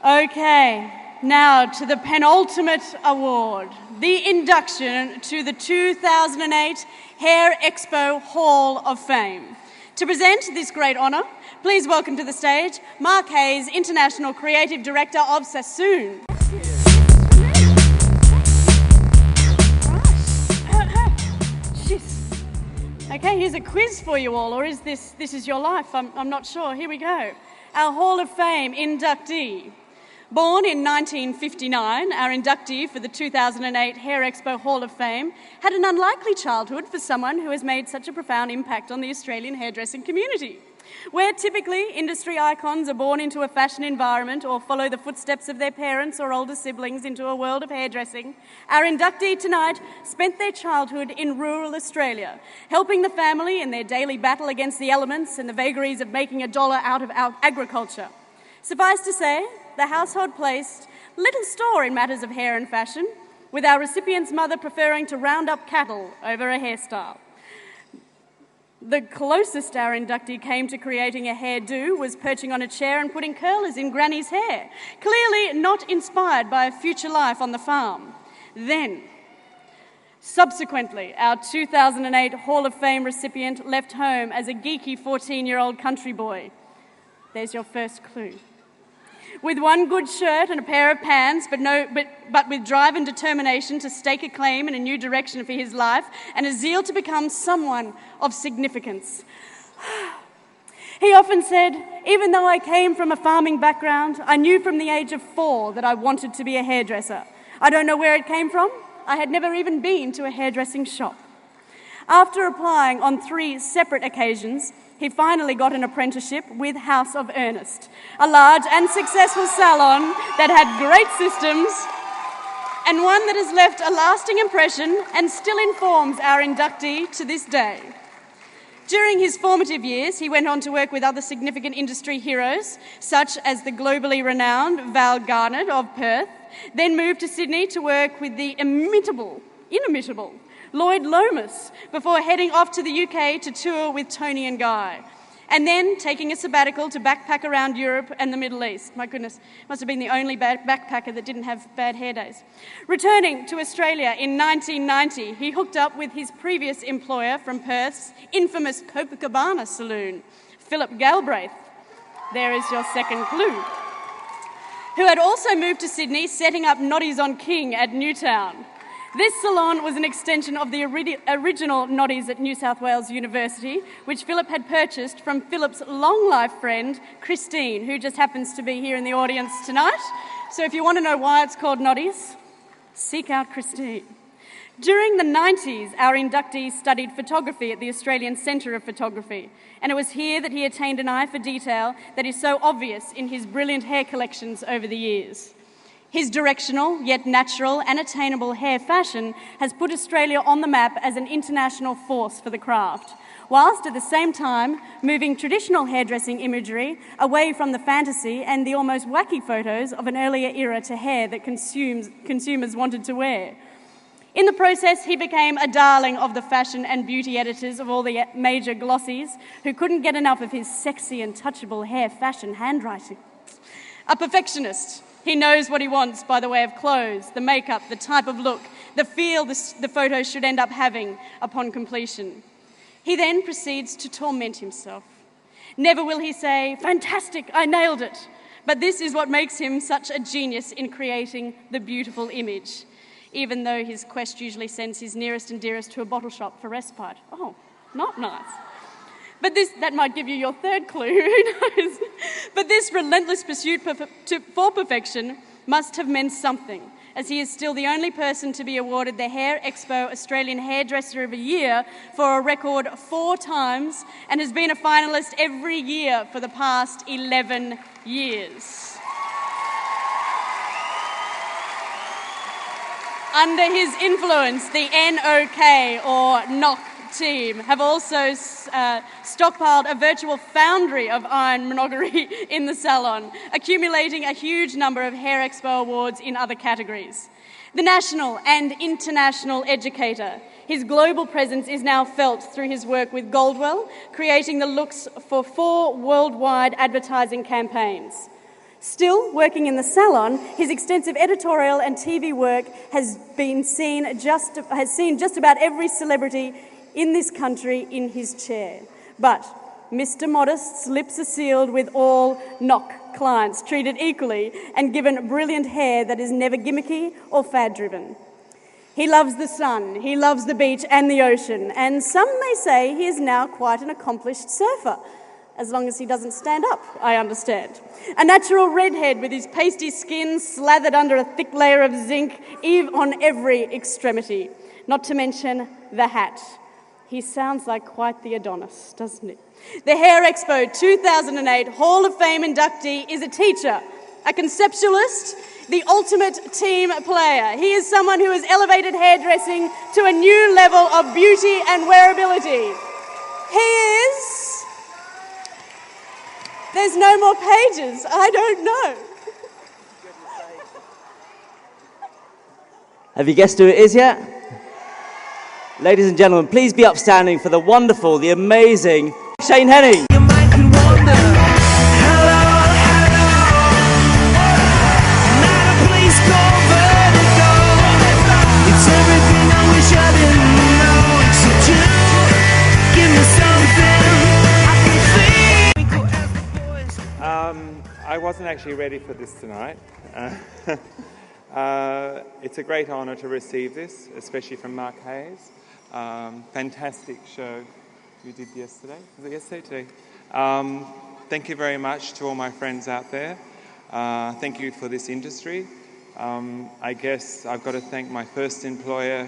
Okay, now to the penultimate award, the induction to the 2008 Hair Expo Hall of Fame. To present this great honour, please welcome to the stage Mark Hayes, International Creative Director of Sassoon. Okay, here's a quiz for you all, or is this is your life? I'm not sure. Here we go. Our Hall of Fame inductee. Born in 1959, our inductee for the 2008 Hair Expo Hall of Fame had an unlikely childhood for someone who has made such a profound impact on the Australian hairdressing community. Where typically industry icons are born into a fashion environment or follow the footsteps of their parents or older siblings into a world of hairdressing, our inductee tonight spent their childhood in rural Australia, helping the family in their daily battle against the elements and the vagaries of making a dollar out of our agriculture. Suffice to say, the household placed little store in matters of hair and fashion, with our recipient's mother preferring to round up cattle over a hairstyle. The closest our inductee came to creating a hairdo was perching on a chair and putting curlers in Granny's hair, clearly not inspired by a future life on the farm. Then, subsequently, our 2008 Hall of Fame recipient left home as a geeky 14-year-old country boy. There's your first clue. With one good shirt and a pair of pants, but with drive and determination to stake a claim in a new direction for his life and a zeal to become someone of significance. He often said, even though I came from a farming background, I knew from the age of 4 that I wanted to be a hairdresser. I don't know where it came from. I had never even been to a hairdressing shop. After applying on 3 separate occasions, he finally got an apprenticeship with House of Ernest, a large and successful salon that had great systems and one that has left a lasting impression and still informs our inductee to this day. During his formative years, he went on to work with other significant industry heroes, such as the globally renowned Val Garnett of Perth, then moved to Sydney to work with the inimitable Lloyd Lomas, before heading off to the UK to tour with Tony and Guy, and then taking a sabbatical to backpack around Europe and the Middle East. My goodness, must have been the only backpacker that didn't have bad hair days. Returning to Australia in 1990, he hooked up with his previous employer from Perth's infamous Copacabana saloon, Philip Galbraith. There is your second clue. Who had also moved to Sydney, setting up Noddy's on King at Newtown. This salon was an extension of the original Noddy's at New South Wales University, which Philip had purchased from Philip's long-life friend, Christine, who just happens to be here in the audience tonight. So if you want to know why it's called Noddy's, seek out Christine. During the 90s, our inductee studied photography at the Australian Centre of Photography, and it was here that he attained an eye for detail that is so obvious in his brilliant hair collections over the years. His directional, yet natural and attainable hair fashion has put Australia on the map as an international force for the craft, whilst at the same time moving traditional hairdressing imagery away from the fantasy and the almost wacky photos of an earlier era to hair that consumers wanted to wear. In the process, he became a darling of the fashion and beauty editors of all the major glossies who couldn't get enough of his sexy and touchable hair fashion handwriting. A perfectionist. He knows what he wants by the way of clothes, the makeup, the type of look, the feel the photo should end up having upon completion. He then proceeds to torment himself. Never will he say, "Fantastic, I nailed it." But this is what makes him such a genius in creating the beautiful image, even though his quest usually sends his nearest and dearest to a bottle shop for respite. Oh, not nice. But that might give you your third clue, who knows? But this relentless pursuit for perfection must have meant something, as he is still the only person to be awarded the Hair Expo Australian Hairdresser of the Year for a record 4 times and has been a finalist every year for the past 11 years. Under his influence, the NOK, or NOC, team have also stockpiled a virtual foundry of iron monogamy in the salon, accumulating a huge number of Hair Expo awards in other categories. The national and international educator, his global presence is now felt through his work with Goldwell, creating the looks for 4 worldwide advertising campaigns. Still working in the salon, his extensive editorial and TV work has seen just about every celebrity in this country in his chair. But Mr. Modest's lips are sealed with all knock clients treated equally and given brilliant hair that is never gimmicky or fad-driven. He loves the sun, he loves the beach and the ocean, and some may say he is now quite an accomplished surfer, as long as he doesn't stand up, I understand. A natural redhead with his pasty skin slathered under a thick layer of zinc on every extremity, not to mention the hat. He sounds like quite the Adonis, doesn't he? The Hair Expo 2008 Hall of Fame inductee is a teacher, a conceptualist, the ultimate team player. He is someone who has elevated hairdressing to a new level of beauty and wearability. He is... There's no more pages. I don't know. Have you guessed who it is yet? Ladies and gentlemen, please be upstanding for the wonderful, the amazing Shane Henning. Your mind can wander. Hello, hello. Not a place called Vertigo. It's everything I wish I didn't know. Except you, give me something I can feel. I wasn't actually ready for this tonight. It's a great honour to receive this, especially from Mark Hayes. Fantastic show you did yesterday. Was it yesterday? Today. Thank you very much to all my friends out there. Thank you for this industry. I guess I've got to thank my first employer,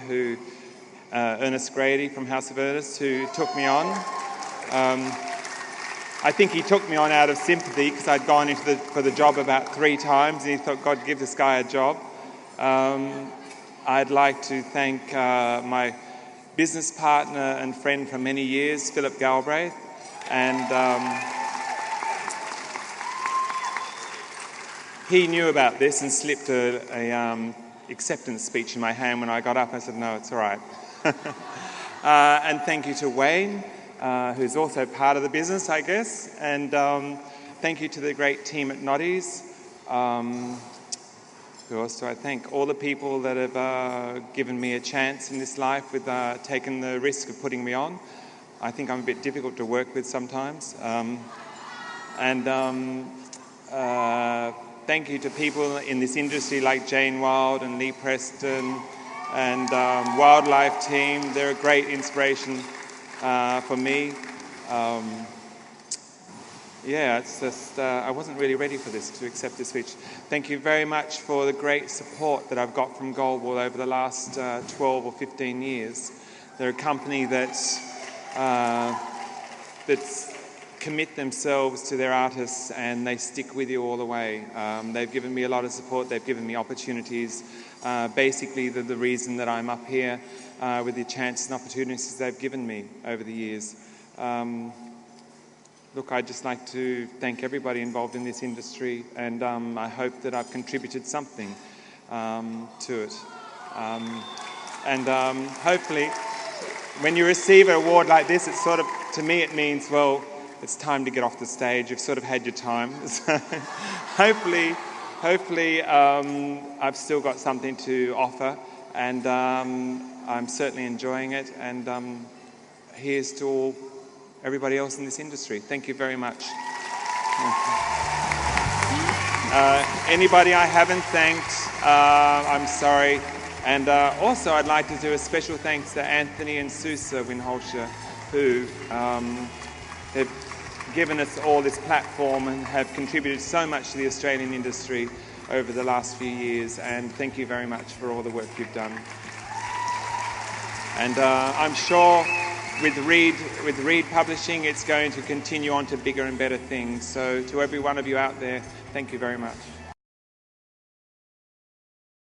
Ernest Grady from House of Ernest, who took me on. I think he took me on out of sympathy because I'd gone for the job about 3 times and he thought, God, give this guy a job. I'd like to thank my business partner and friend for many years, Philip Galbraith, and he knew about this and slipped a acceptance speech in my hand when I got up. I said, no, it's all right. And thank you to Wayne, who's also part of the business, I guess, and thank you to the great team at Noddy's. Who else do I thank? All the people that have given me a chance in this life with taking the risk of putting me on. I think I'm a bit difficult to work with sometimes. Thank you to people in this industry like Jane Wild and Lee Preston and Wildlife Team. They're a great inspiration for me. Yeah, it's just, I wasn't really ready for this, to accept this speech. Thank you very much for the great support that I've got from Goldwall over the last 12 or 15 years. They're a company that's commit themselves to their artists and they stick with you all the way. They've given me a lot of support, they've given me opportunities. Basically, the reason that I'm up here with the chances and opportunities they've given me over the years. Look, I'd just like to thank everybody involved in this industry and I hope that I've contributed something to it. Hopefully, when you receive an award like this, it's sort of, to me it means, well, it's time to get off the stage. You've sort of had your time. So hopefully I've still got something to offer and I'm certainly enjoying it. And here's to all everybody else in this industry. Thank you very much. Anybody I haven't thanked, I'm sorry. And also I'd like to do a special thanks to Anthony and Susa Winholscher, who have given us all this platform and have contributed so much to the Australian industry over the last few years. And thank you very much for all the work you've done. And I'm sure with Reed Publishing, it's going to continue on to bigger and better things. So to every one of you out there, thank you very much.